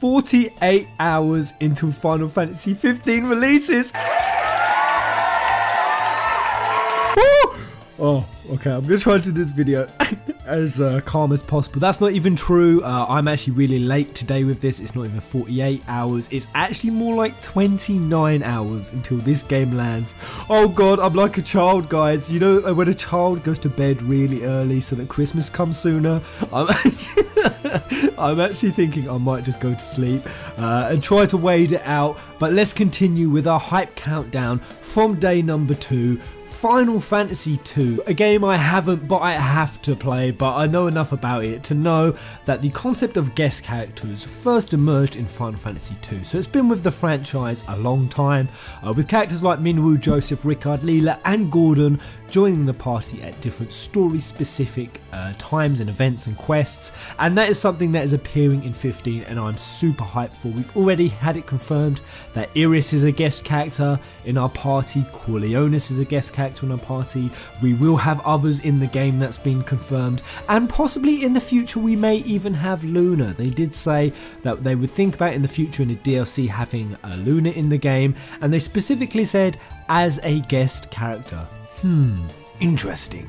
48 hours until Final Fantasy 15 releases. Oh, okay, I'm gonna try to do this video as calm as possible. That's not even true. I'm actually really late today with this. It's not even 48 hours. It's actually more like 29 hours until this game lands. Oh god, I'm like a child, guys. You know when a child goes to bed really early so that Christmas comes sooner? I'm actually thinking I might just go to sleep and try to wait it out. But let's continue with our hype countdown from day number 2. Final Fantasy 2, a game I haven't but I have to play, but I know enough about it to know that the concept of guest characters first emerged in Final Fantasy 2. So it's been with the franchise a long time, with characters like Minwu, Joseph, Rickard, Leela and Gordon joining the party at different story specific times and events and quests, and that is something that is appearing in 15 and I'm super hyped for. We've already had it confirmed that Iris is a guest character in our party, Corleonis is a guest character in our party, we will have others in the game that's been confirmed, and possibly in the future we may even have Luna. They did say that they would think about in the future in the DLC having Luna in the game, and they specifically said as a guest character. Interesting.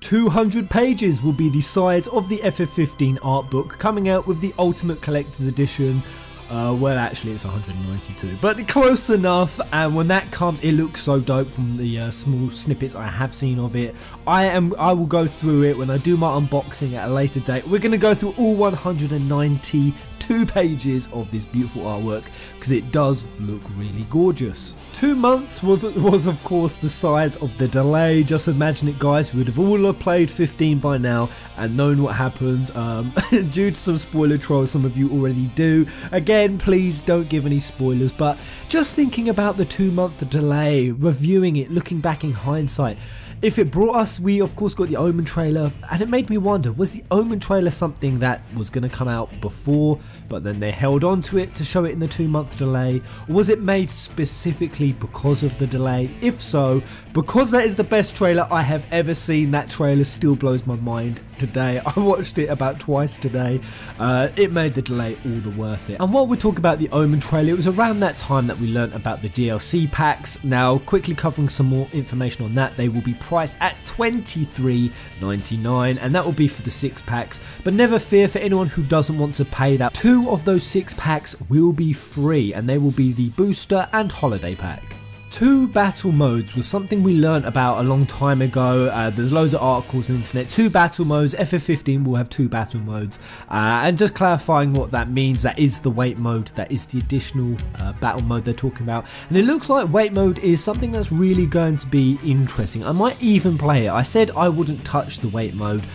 200 pages will be the size of the FF15 art book, coming out with the Ultimate Collector's Edition. Well, actually it's 192, but close enough, and when that comes it looks so dope from the small snippets I have seen of it. I will go through it when I do my unboxing at a later date. We're going to go through all 192 pages of this beautiful artwork because it does look really gorgeous. 2 months was of course the size of the delay. Just imagine it, guys, we would have all played 15 by now and known what happens. Due to some spoiler trolls, some of you already do. Again, please don't give any spoilers, but just thinking about the 2-month delay, reviewing it, looking back in hindsight, if it brought us, we of course got the Omen trailer, and it made me wonder, was the Omen trailer something that was going to come out before, but then they held on to it to show it in the 2-month delay, or was it made specifically because of the delay? If so, because that is the best trailer I have ever seen, that trailer still blows my mind today. I watched it about twice today. It made the delay all the worth it. And while we talk about the Omen trailer, it was around that time that we learnt about the DLC packs. Now, quickly covering some more information on that, they will be priced at $23.99, and that will be for the 6 packs. But never fear, for anyone who doesn't want to pay that, 2 of those 6 packs will be free, and they will be the booster and holiday pack. 2 battle modes was something we learnt about a long time ago. There's loads of articles on the internet. 2 battle modes. FF15 will have 2 battle modes, and just clarifying what that means, that is the wait mode, that is the additional battle mode they're talking about, and it looks like wait mode is something that's really going to be interesting. I might even play it. I said I wouldn't touch the wait mode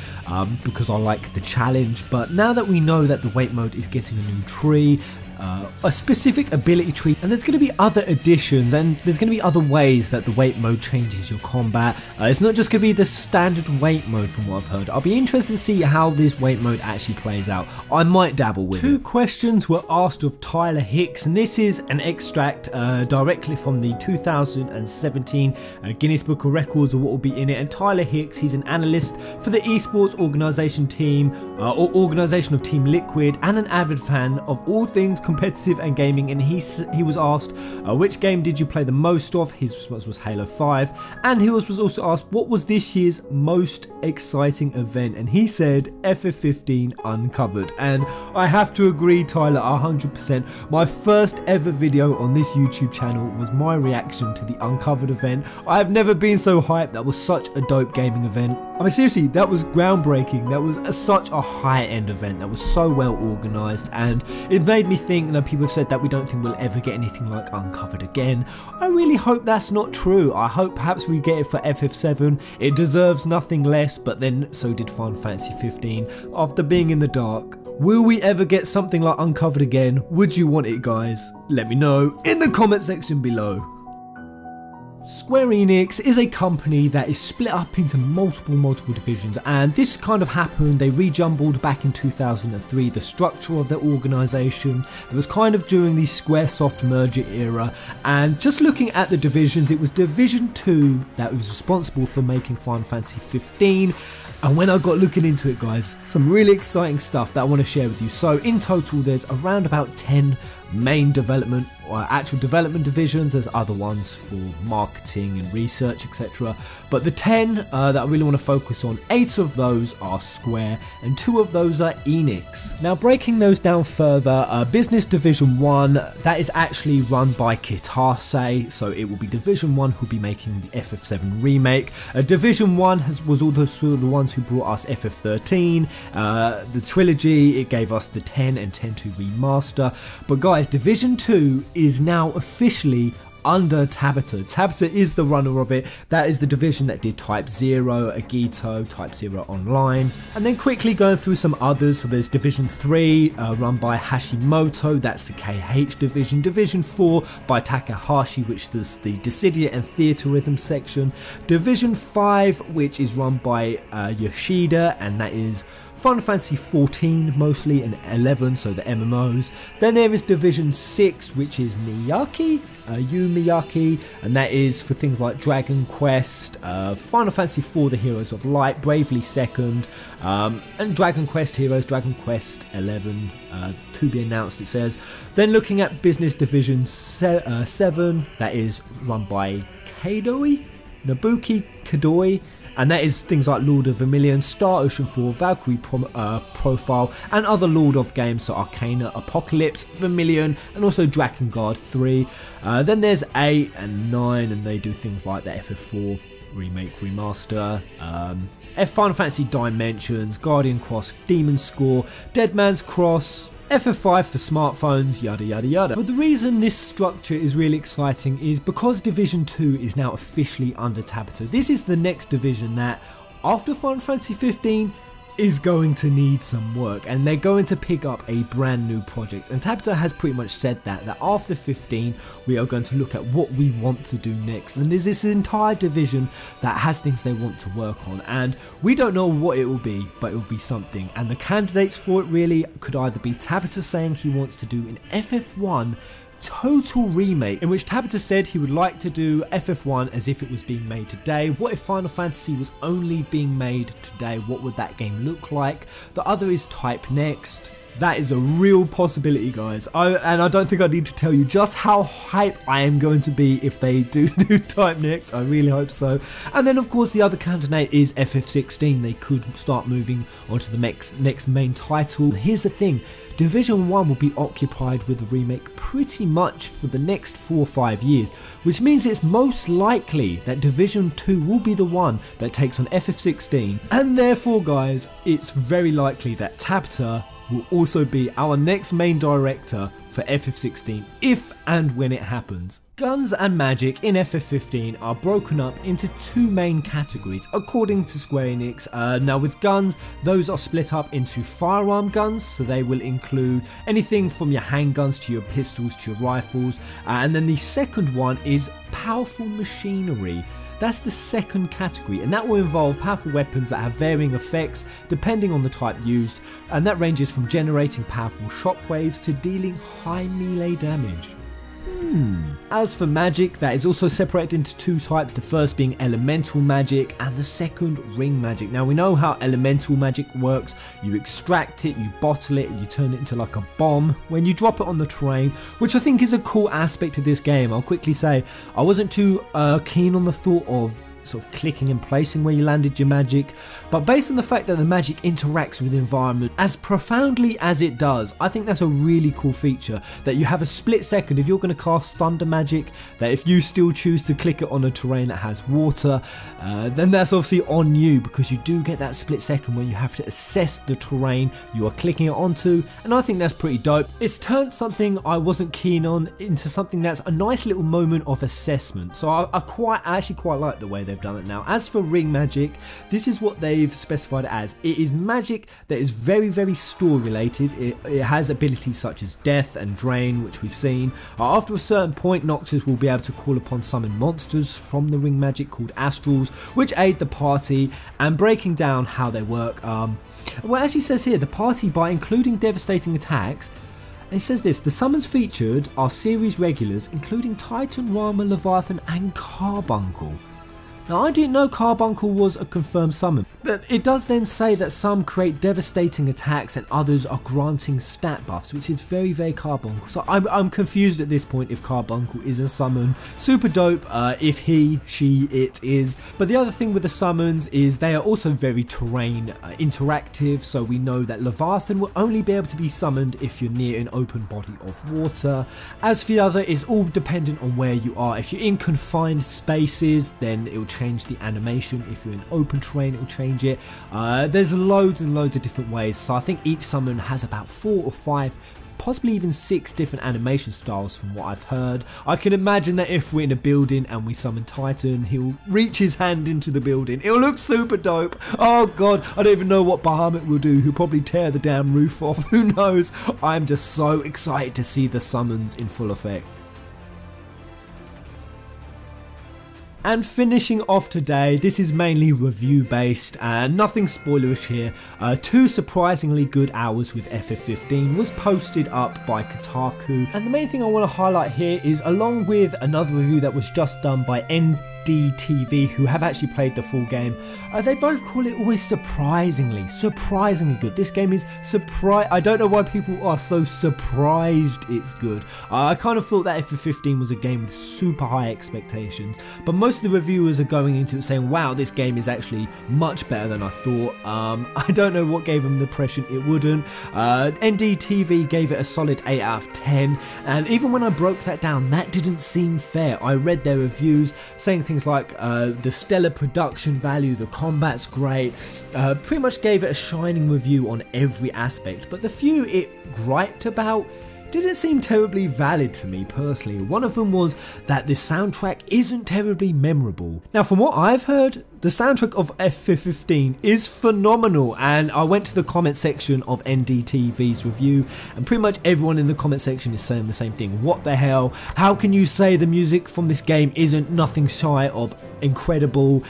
because I like the challenge, but now that we know that the wait mode is getting a new tree, a specific ability tree, and there's going to be other additions, and there's going to be other ways that the wait mode changes your combat. It's not just going to be the standard wait mode from what I've heard. I'll be interested to see how this wait mode actually plays out. I might dabble with it. 2 questions were asked of Tyler Hicks, and this is an extract directly from the 2017 Guinness Book of Records of what will be in it. And Tyler Hicks, he's an analyst for the esports organization team or organization of Team Liquid, and an avid fan of all things competitive and gaming, and he was asked which game did you play the most of. His response was Halo 5, and he was also asked what was this year's most exciting event, and he said FF15 Uncovered. And I have to agree, Tyler, 100%. My first ever video on this YouTube channel was my reaction to the Uncovered event. I have never been so hyped. That was such a dope gaming event. I mean, seriously, that was groundbreaking. That was such a high-end event that was so well organised, and it made me think, you know, people have said that we don't think we'll ever get anything like Uncovered again. I really hope that's not true. I hope perhaps we get it for FF7. It deserves nothing less, but then so did Final Fantasy 15 after being in the dark. Will we ever get something like Uncovered again? Would you want it, guys? Let me know in the comment section below. Square Enix is a company that is split up into multiple divisions, and this kind of happened. They rejumbled back in 2003 the structure of their organisation. It was kind of during the Squaresoft merger era, and just looking at the divisions, it was Division 2 that was responsible for making Final Fantasy 15. And when I got looking into it, guys, some really exciting stuff that I want to share with you. So in total there's around about 10 main development or actual development divisions. There's other ones for marketing and research, etc. But the 10 that I really want to focus on, 8 of those are Square and 2 of those are Enix. Now breaking those down further, Business Division 1, that is actually run by Kitase, so it will be Division 1 who'll be making the FF7 remake. Division 1 was also the ones who brought us FF13, the trilogy. It gave us the 10 and 10-2 remaster. But guys, Division 2 is now officially under Tabata. Tabata is the runner of it. That is the division that did Type 0, Agito, Type 0 Online. And then quickly going through some others. So there's Division 3 run by Hashimoto, that's the KH division. Division 4 by Takahashi, which does the Dissidia and Theatre Rhythm section. Division 5, which is run by Yoshida, and that is Final Fantasy 14 mostly, and 11, so the MMOs. Then there is Division 6, which is Miyake, Yu Miyake, and that is for things like Dragon Quest, Final Fantasy 4 The Heroes of Light, Bravely Second, and Dragon Quest Heroes, Dragon Quest 11, to be announced it says. Then looking at Business Division 7, that is run by Kadoi, Nabuki Kadoi, and that is things like Lord of Vermilion, Star Ocean 4, Valkyrie Profile, and other Lord of games, so Arcana, Apocalypse, Vermilion, and also Drakengard 3. Then there's 8 and 9, and they do things like the FF4 remake, remaster, Final Fantasy Dimensions, Guardian Cross, Demon Score, Dead Man's Cross, FF5 for smartphones, yada yada yada. But the reason this structure is really exciting is because Division 2 is now officially under Tabata. This is the next division that, after Final Fantasy 15, is going to need some work, and they're going to pick up a brand new project. And Tabata has pretty much said that after 15 we are going to look at what we want to do next, and there's this entire division that has things they want to work on, and we don't know what it will be, but it will be something. And the candidates for it really could either be Tabata saying he wants to do an FF1 total remake, in which Tabata said he would like to do FF1 as if it was being made today. What if Final Fantasy was only being made today? What would that game look like? The other is Type Next. That is a real possibility, guys. And I don't think I need to tell you just how hyped I am going to be if they do Type Next. I really hope so. And then of course the other candidate is FF16. They could start moving on to the next main title. And here's the thing. Division 1 will be occupied with the remake pretty much for the next 4 or 5 years, which means it's most likely that Division 2 will be the one that takes on FF16, and therefore guys, it's very likely that Tabata will also be our next main director for FF16 if and when it happens. Guns and magic in FF15 are broken up into 2 main categories according to Square Enix. Now with guns, those are split up into firearm guns, so they will include anything from your handguns to your pistols to your rifles, and then the second one is powerful machinery. That's the second category, and that will involve powerful weapons that have varying effects depending on the type used, and that ranges from generating powerful shockwaves to dealing high melee damage. As for magic, that is also separated into 2 types, the first being elemental magic and the second ring magic. Now we know how elemental magic works. You extract it, you bottle it, and you turn it into like a bomb when you drop it on the terrain, which I think is a cool aspect of this game. I'll quickly say I wasn't too keen on the thought of sort of clicking and placing where you landed your magic, but based on the fact that the magic interacts with the environment as profoundly as it does, I think that's a really cool feature, that you have a split second if you're going to cast thunder magic, that if you still choose to click it on a terrain that has water, then that's obviously on you, because you do get that split second when you have to assess the terrain you are clicking it onto, and I think that's pretty dope. It's turned something I wasn't keen on into something that's a nice little moment of assessment, so I actually quite like the way they've they've done it now. As for ring magic, this is what they've specified it as. It is magic that is very, very store related. It has abilities such as death and drain, which we've seen. After a certain point, Noctis will be able to call upon summon monsters from the ring magic called astrals, which aid the party. And breaking down how they work, well, as he says here, the party, by including devastating attacks, and he says this: the summons featured are series regulars including Titan, Rama, Leviathan and Carbuncle. Now, I didn't know Carbuncle was a confirmed summon, but it does then say that some create devastating attacks and others are granting stat buffs, which is very, very Carbuncle. So I'm confused at this point if Carbuncle is a summon. Super dope if he, she, it is. But the other thing with the summons is they are also very terrain interactive, so we know that Leviathan will only be able to be summoned if you're near an open body of water. As for the other, it's all dependent on where you are. If you're in confined spaces, then it will change the animation. If you're in open terrain, it will change it. There's loads and loads of different ways, so I think each summon has about 4 or 5, possibly even 6 different animation styles from what I've heard. I can imagine that if we're in a building and we summon Titan, he'll reach his hand into the building. It'll look super dope. Oh god, I don't even know what Bahamut will do. He'll probably tear the damn roof off. Who knows? I'm just so excited to see the summons in full effect. And finishing off today, this is mainly review based and nothing spoilerish here. 2 surprisingly good hours with FF15 was posted up by Kotaku, and the main thing I want to highlight here is, along with another review that was just done by NDTV, who have actually played the full game, they both call it always surprisingly good. This game is I don't know why people are so surprised it's good. I kind of thought that FF15 was a game with super high expectations, but most of the reviewers are going into it saying, wow, this game is actually much better than I thought. I don't know what gave them the impression it wouldn't. NDTV gave it a solid 8 out of 10, and even when I broke that down, that didn't seem fair. I read their reviews saying things like the stellar production value, the combat's great, pretty much gave it a shining review on every aspect, but the few it griped about didn't seem terribly valid to me personally. One of them was that the soundtrack isn't terribly memorable. Now, from what I've heard, the soundtrack of FF15 is phenomenal, and I went to the comment section of NDTV's review and pretty much everyone in the comment section is saying the same thing. What the hell? How can you say the music from this game isn't nothing shy of incredible?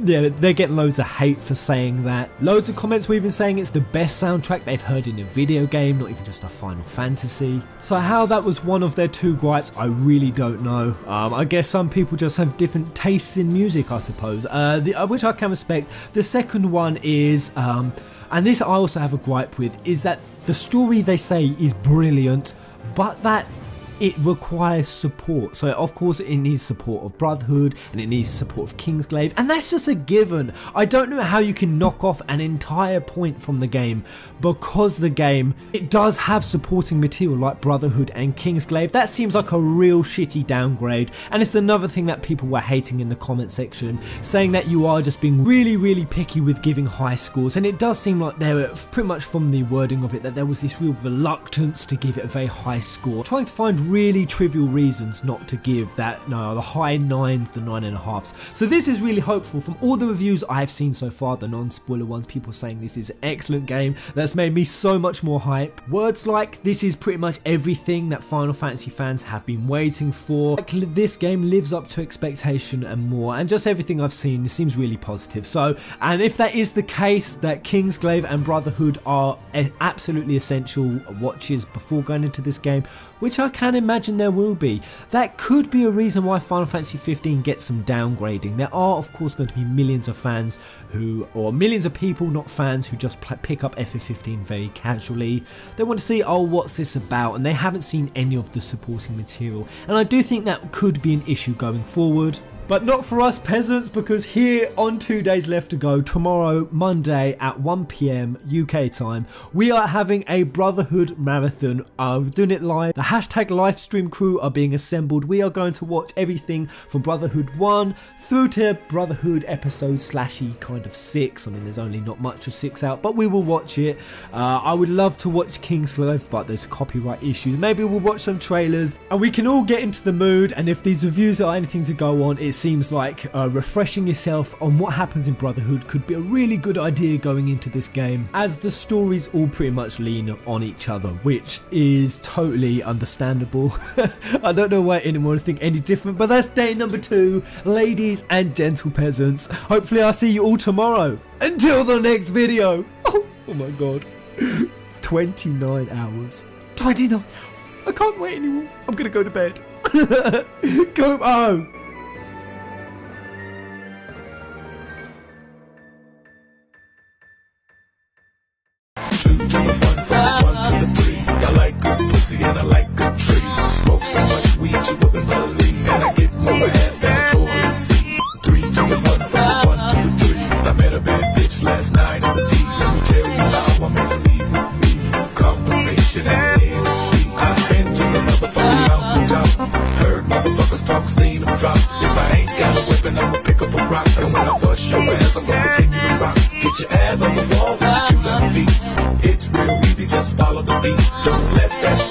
Yeah, they're getting loads of hate for saying that. Loads of comments were even saying it's the best soundtrack they've heard in a video game, not even just a Final Fantasy. So how that was one of their 2 gripes, I really don't know. I guess some people just have different tastes in music, I suppose, which I can respect. The second one is, and this I also have a gripe with, is that the story they say is brilliant, but that it requires support. So of course it needs support of Brotherhood and it needs support of Kingsglaive, and that's just a given. I don't know how you can knock off an entire point from the game, because the game, it does have supporting material like Brotherhood and Kingsglaive. That seems like a real shitty downgrade, and it's another thing that people were hating in the comment section, saying that you are just being really picky with giving high scores, and it does seem like there were, pretty much from the wording of it, that there was this real reluctance to give it a very high score, trying to find really trivial reasons not to give that, no, the high 9s, the 9.5s. So this is really hopeful. From all the reviews I've seen so far, the non-spoiler ones, people saying this is an excellent game, that's made me so much more hype. Words like, this is pretty much everything that Final Fantasy fans have been waiting for. Like, this game lives up to expectation and more, and just everything I've seen seems really positive. So, and if that is the case, that Kingsglaive and Brotherhood are absolutely essential watches before going into this game, which I can imagine there will be, that could be a reason why Final Fantasy 15 gets some downgrading. There are of course going to be millions of fans who, or millions of people, not fans, who just pick up FF15 very casually. They want to see, oh, what's this about, and they haven't seen any of the supporting material, and I do think that could be an issue going forward. But not for us peasants, because here on 2 days left to go, tomorrow, Monday at 1 PM UK time, we are having a Brotherhood marathon. We're doing it live. The hashtag livestream crew are being assembled. We are going to watch everything from Brotherhood 1 through to Brotherhood episode slashy kind of 6. I mean, there's only not much of 6 out, but we will watch it. I would love to watch Kingsglaive, but there's copyright issues. Maybe we'll watch some trailers and we can all get into the mood, and if these reviews are anything to go on, it's seems like refreshing yourself on what happens in Brotherhood could be a really good idea going into this game, as the stories all pretty much lean on each other, which is totally understandable. I don't know why anyone would think any different, but that's day number 2, ladies and gentle peasants. Hopefully I'll see you all tomorrow. Until the next video. Oh my god. 29 hours. 29 hours. I can't wait anymore. I'm gonna go to bed. Go home. Two to the one, from the 1 to the 3. I like good pussy and I like good trees. Smoke so much weed you wouldn't believe, and I get more ass than a toilet seat. 3 to the 1, from the 1 to the 3. I met a bad bitch last night in the deep. Let me tell you how I made her leave with me. Conversation and AMC. I've been to the motherfucking mountaintop. Heard motherfuckers talk, seen them drop. If I ain't got a weapon, I'ma pick up a rock. And when I bust your ass, I'm gonna continue to rock. Get your ass on the wall with your 2 left feet. It's real easy, just follow the beat. Don't let that